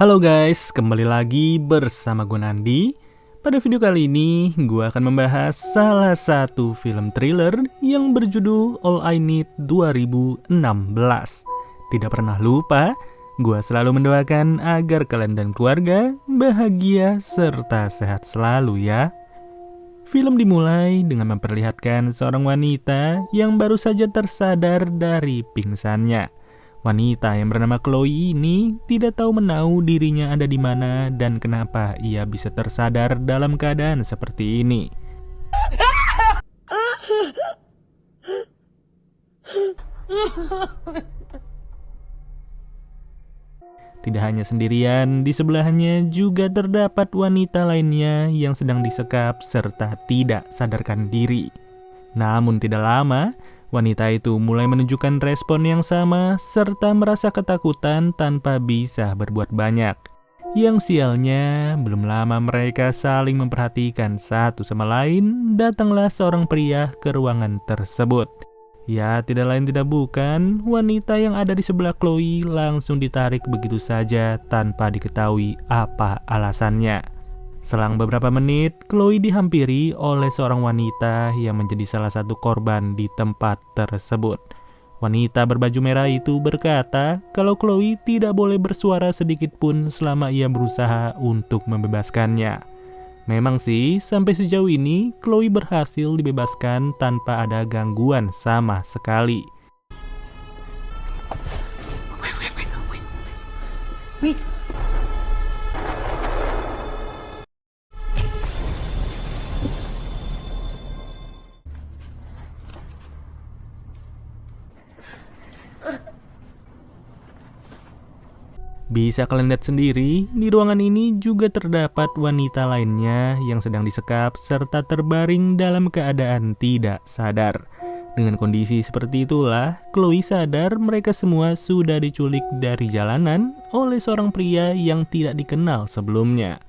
Halo guys, kembali lagi bersama gue Nandi. Pada video kali ini, gue akan membahas salah satu film thriller yang berjudul All I Need 2016. Tidak pernah lupa, gue selalu mendoakan agar kalian dan keluarga bahagia serta sehat selalu ya. Film dimulai dengan memperlihatkan seorang wanita yang baru saja tersadar dari pingsannya. Wanita yang bernama Chloe ini tidak tahu menahu dirinya ada di mana dan kenapa ia bisa tersadar dalam keadaan seperti ini. Tidak hanya sendirian, di sebelahnya juga terdapat wanita lainnya yang sedang disekap serta tidak sadarkan diri. Namun tidak lama, wanita itu mulai menunjukkan respon yang sama serta merasa ketakutan tanpa bisa berbuat banyak. Yang sialnya, belum lama mereka saling memperhatikan satu sama lain, datanglah seorang pria ke ruangan tersebut. Ya, tidak lain tidak bukan, wanita yang ada di sebelah Chloe langsung ditarik begitu saja tanpa diketahui apa alasannya. Selang beberapa menit, Chloe dihampiri oleh seorang wanita yang menjadi salah satu korban di tempat tersebut. Wanita berbaju merah itu berkata kalau Chloe tidak boleh bersuara sedikit pun selama ia berusaha untuk membebaskannya. Memang sih, sampai sejauh ini Chloe berhasil dibebaskan tanpa ada gangguan sama sekali. Wait. Bisa kalian lihat sendiri, di ruangan ini juga terdapat wanita lainnya yang sedang disekap serta terbaring dalam keadaan tidak sadar. Dengan kondisi seperti itulah, Chloe sadar mereka semua sudah diculik dari jalanan oleh seorang pria yang tidak dikenal sebelumnya.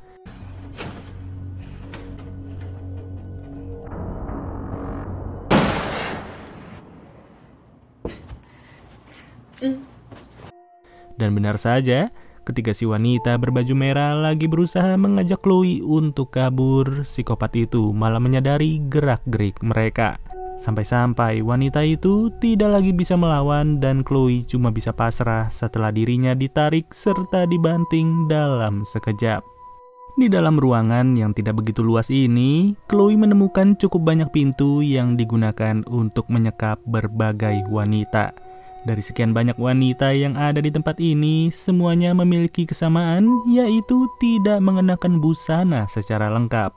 Dan benar saja, ketika si wanita berbaju merah lagi berusaha mengajak Chloe untuk kabur, psikopat itu malah menyadari gerak-gerik mereka. Sampai-sampai wanita itu tidak lagi bisa melawan dan Chloe cuma bisa pasrah setelah dirinya ditarik serta dibanting dalam sekejap. Di dalam ruangan yang tidak begitu luas ini, Chloe menemukan cukup banyak pintu yang digunakan untuk menyekap berbagai wanita. Dari sekian banyak wanita yang ada di tempat ini, semuanya memiliki kesamaan, yaitu tidak mengenakan busana secara lengkap.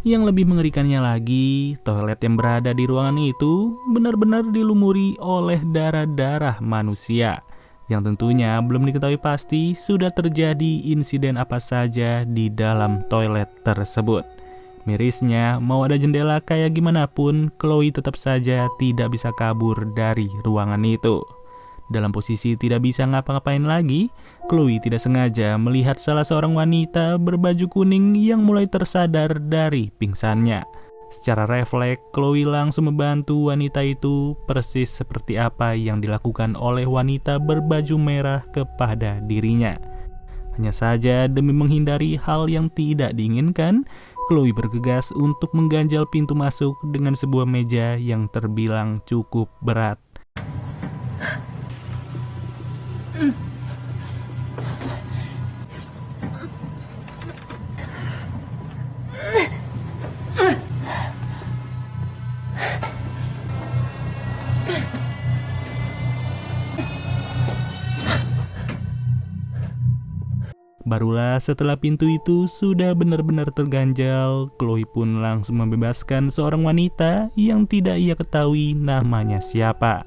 Yang lebih mengerikannya lagi, toilet yang berada di ruangan itu benar-benar dilumuri oleh darah-darah manusia. Yang tentunya belum diketahui pasti sudah terjadi insiden apa saja di dalam toilet tersebut. Mirisnya, mau ada jendela kayak gimana pun, Chloe tetap saja tidak bisa kabur dari ruangan itu. Dalam posisi tidak bisa ngapa-ngapain lagi, Chloe tidak sengaja melihat salah seorang wanita berbaju kuning yang mulai tersadar dari pingsannya. Secara refleks, Chloe langsung membantu wanita itu persis seperti apa yang dilakukan oleh wanita berbaju merah kepada dirinya. Hanya saja demi menghindari hal yang tidak diinginkan, Chloe bergegas untuk mengganjal pintu masuk dengan sebuah meja yang terbilang cukup berat. Barulah setelah pintu itu sudah benar-benar terganjal, Chloe pun langsung membebaskan seorang wanita yang tidak ia ketahui namanya siapa.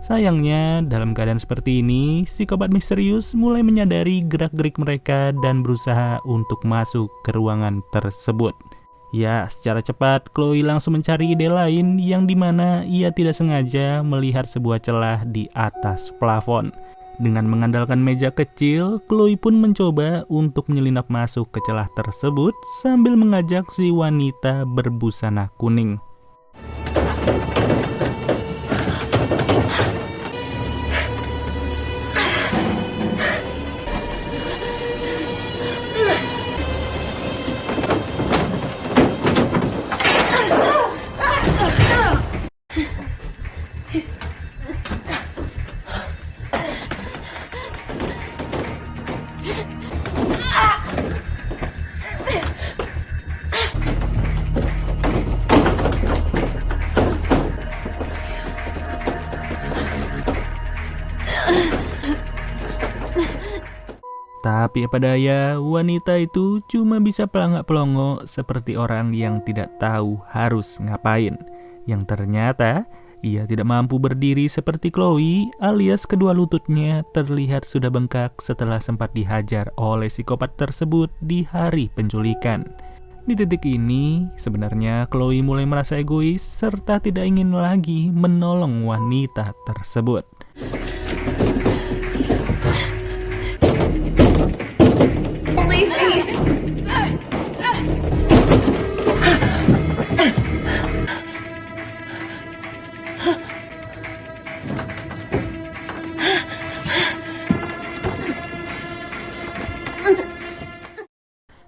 Sayangnya, dalam keadaan seperti ini, psikopat misterius mulai menyadari gerak-gerik mereka dan berusaha untuk masuk ke ruangan tersebut. Ya, secara cepat Chloe langsung mencari ide lain yang dimana ia tidak sengaja melihat sebuah celah di atas plafon. Dengan mengandalkan meja kecil, Chloe pun mencoba untuk menyelinap masuk ke celah tersebut sambil mengajak si wanita berbusana kuning. Tapi apa daya, wanita itu cuma bisa pelangak-pelongo seperti orang yang tidak tahu harus ngapain. Yang ternyata, ia tidak mampu berdiri seperti Chloe, alias kedua lututnya terlihat sudah bengkak setelah sempat dihajar oleh psikopat tersebut di hari penculikan. Di titik ini, sebenarnya Chloe mulai merasa egois serta tidak ingin lagi menolong wanita tersebut.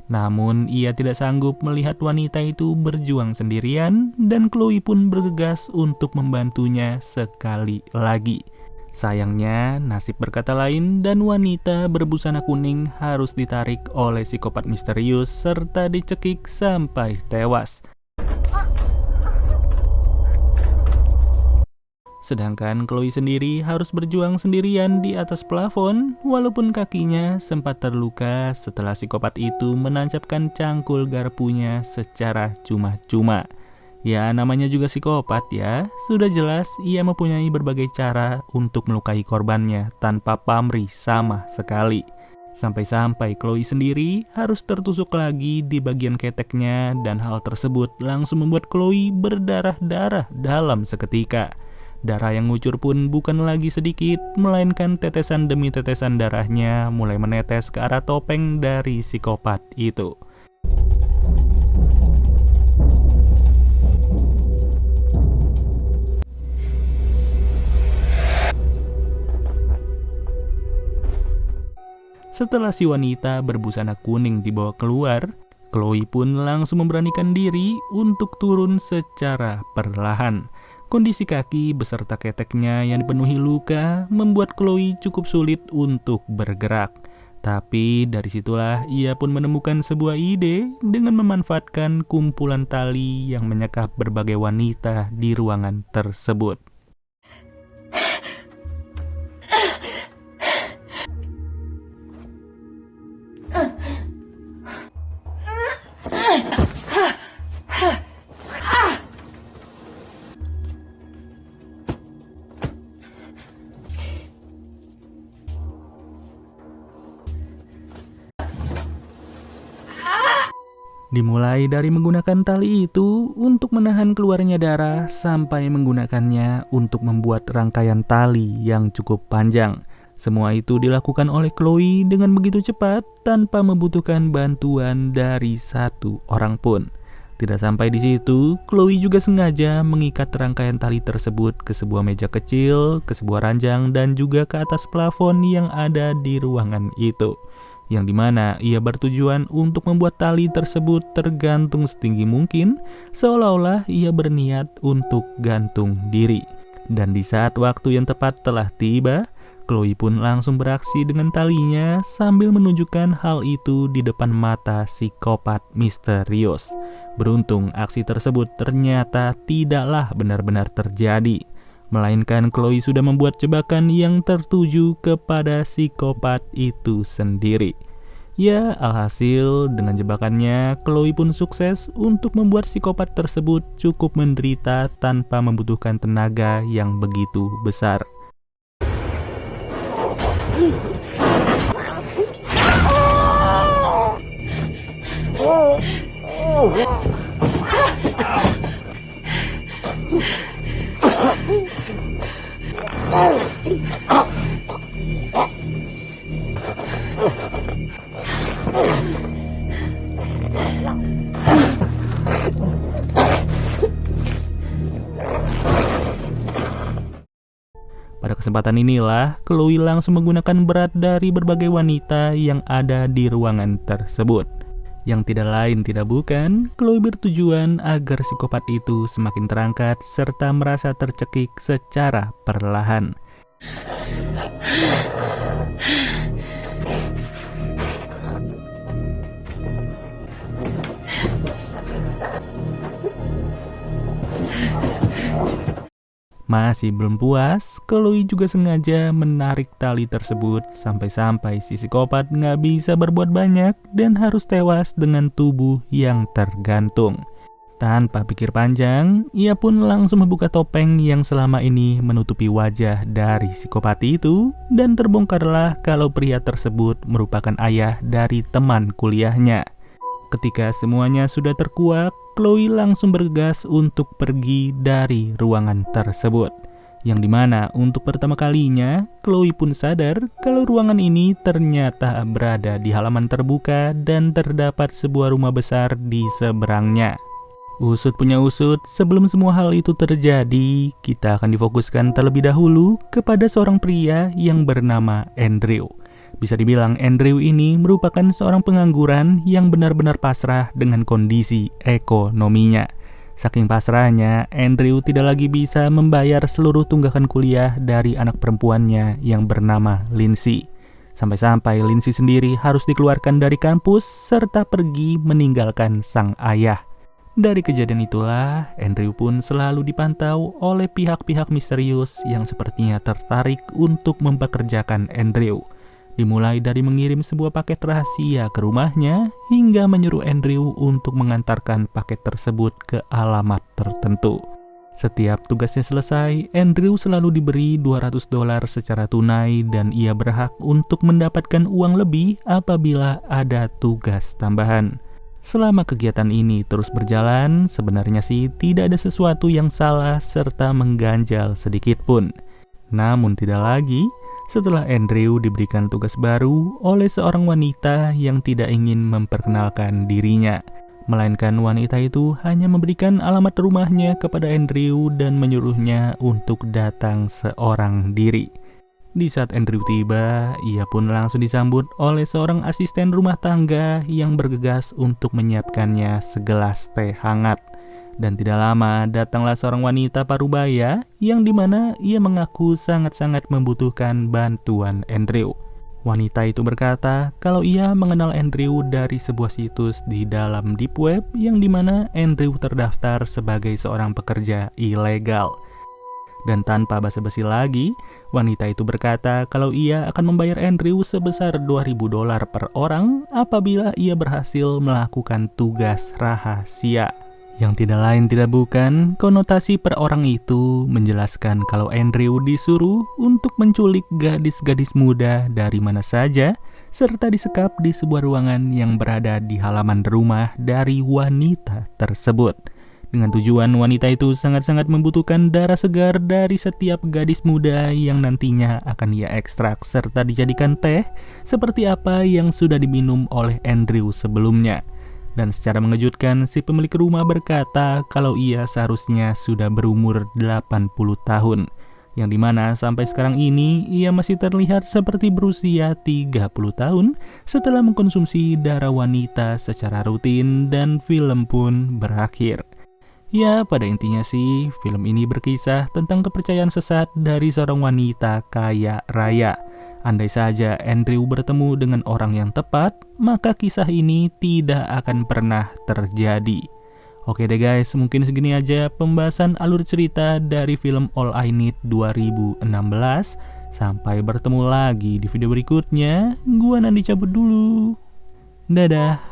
Namun ia tidak sanggup melihat wanita itu berjuang sendirian dan Chloe pun bergegas untuk membantunya sekali lagi. Sayangnya nasib berkata lain dan wanita berbusana kuning harus ditarik oleh psikopat misterius serta dicekik sampai tewas. Sedangkan Chloe sendiri harus berjuang sendirian di atas plafon walaupun kakinya sempat terluka setelah psikopat itu menancapkan cangkul garpunya secara cuma-cuma. Ya, namanya juga psikopat ya. Sudah jelas ia mempunyai berbagai cara untuk melukai korbannya tanpa pamrih sama sekali. Sampai-sampai Chloe sendiri harus tertusuk lagi di bagian keteknya dan hal tersebut langsung membuat Chloe berdarah-darah dalam seketika. Darah yang ngucur pun bukan lagi sedikit, melainkan tetesan demi tetesan darahnya mulai menetes ke arah topeng dari psikopat itu. Setelah si wanita berbusana kuning dibawa keluar, Chloe pun langsung memberanikan diri untuk turun secara perlahan. Kondisi kaki beserta keteknya yang dipenuhi luka membuat Chloe cukup sulit untuk bergerak. Tapi dari situlah ia pun menemukan sebuah ide dengan memanfaatkan kumpulan tali yang menyekap berbagai wanita di ruangan tersebut. Dimulai dari menggunakan tali itu untuk menahan keluarnya darah sampai menggunakannya untuk membuat rangkaian tali yang cukup panjang. Semua itu dilakukan oleh Chloe dengan begitu cepat tanpa membutuhkan bantuan dari satu orang pun. Tidak sampai di situ, Chloe juga sengaja mengikat rangkaian tali tersebut ke sebuah meja kecil, ke sebuah ranjang, dan juga ke atas plafon yang ada di ruangan itu. Yang dimana ia bertujuan untuk membuat tali tersebut tergantung setinggi mungkin, seolah-olah ia berniat untuk gantung diri. Dan di saat waktu yang tepat telah tiba, Chloe pun langsung beraksi dengan talinya sambil menunjukkan hal itu di depan mata psikopat misterius. Beruntung aksi tersebut ternyata tidaklah benar-benar terjadi, melainkan Chloe sudah membuat jebakan yang tertuju kepada psikopat itu sendiri. Ya, alhasil dengan jebakannya, Chloe pun sukses untuk membuat psikopat tersebut cukup menderita tanpa membutuhkan tenaga yang begitu besar. Pada kesempatan inilah, Chloe langsung menggunakan berat dari berbagai wanita yang ada di ruangan tersebut. Yang tidak lain tidak bukan, Chloe bertujuan agar psikopat itu semakin terangkat serta merasa tercekik secara perlahan. Masih belum puas, Chloe juga sengaja menarik tali tersebut sampai-sampai si psikopat nggak bisa berbuat banyak dan harus tewas dengan tubuh yang tergantung. Tanpa pikir panjang, ia pun langsung membuka topeng yang selama ini menutupi wajah dari psikopat itu, dan terbongkarlah kalau pria tersebut merupakan ayah dari teman kuliahnya. Ketika semuanya sudah terkuak, Chloe langsung bergegas untuk pergi dari ruangan tersebut. Yang dimana untuk pertama kalinya, Chloe pun sadar kalau ruangan ini ternyata berada di halaman terbuka dan terdapat sebuah rumah besar di seberangnya. Usut punya usut, sebelum semua hal itu terjadi, kita akan difokuskan terlebih dahulu kepada seorang pria yang bernama Andrew. Bisa dibilang Andrew ini merupakan seorang pengangguran yang benar-benar pasrah dengan kondisi ekonominya. Saking pasrahnya, Andrew tidak lagi bisa membayar seluruh tunggakan kuliah dari anak perempuannya yang bernama Lindsay. Sampai-sampai Lindsay sendiri harus dikeluarkan dari kampus serta pergi meninggalkan sang ayah. Dari kejadian itulah, Andrew pun selalu dipantau oleh pihak-pihak misterius yang sepertinya tertarik untuk mempekerjakan Andrew. Dimulai dari mengirim sebuah paket rahasia ke rumahnya, hingga menyuruh Andrew untuk mengantarkan paket tersebut ke alamat tertentu. Setiap tugasnya selesai, Andrew selalu diberi $200 secara tunai dan ia berhak untuk mendapatkan uang lebih apabila ada tugas tambahan. Selama kegiatan ini terus berjalan, sebenarnya sih tidak ada sesuatu yang salah serta mengganjal sedikit pun. Namun tidak lagi, setelah Andrew diberikan tugas baru oleh seorang wanita yang tidak ingin memperkenalkan dirinya. Melainkan wanita itu hanya memberikan alamat rumahnya kepada Andrew dan menyuruhnya untuk datang seorang diri. Di saat Andrew tiba, ia pun langsung disambut oleh seorang asisten rumah tangga yang bergegas untuk menyiapkannya segelas teh hangat. Dan tidak lama datanglah seorang wanita parubaya yang dimana ia mengaku sangat-sangat membutuhkan bantuan Andrew. Wanita itu berkata kalau ia mengenal Andrew dari sebuah situs di dalam deep web yang dimana Andrew terdaftar sebagai seorang pekerja ilegal. Dan tanpa basa-basi lagi, wanita itu berkata kalau ia akan membayar Andrew sebesar $2.000 per orang apabila ia berhasil melakukan tugas rahasia. Yang tidak lain tidak bukan, konotasi per orang itu menjelaskan kalau Andrew disuruh untuk menculik gadis-gadis muda dari mana saja, serta disekap di sebuah ruangan yang berada di halaman rumah dari wanita tersebut. Dengan tujuan wanita itu sangat-sangat membutuhkan darah segar dari setiap gadis muda yang nantinya akan ia ekstrak serta dijadikan teh, seperti apa yang sudah diminum oleh Andrew sebelumnya. Dan secara mengejutkan, si pemilik rumah berkata kalau ia seharusnya sudah berumur 80 tahun. Yang dimana sampai sekarang ini ia masih terlihat seperti berusia 30 tahun setelah mengkonsumsi darah wanita secara rutin dan film pun berakhir. Ya, pada intinya sih, film ini berkisah tentang kepercayaan sesat dari seorang wanita kaya raya. Andai saja Andrew bertemu dengan orang yang tepat, maka kisah ini tidak akan pernah terjadi. Oke deh guys, mungkin segini aja pembahasan alur cerita dari film All I Need 2016. Sampai bertemu lagi di video berikutnya. Gua Nandi cabut dulu. Dadah.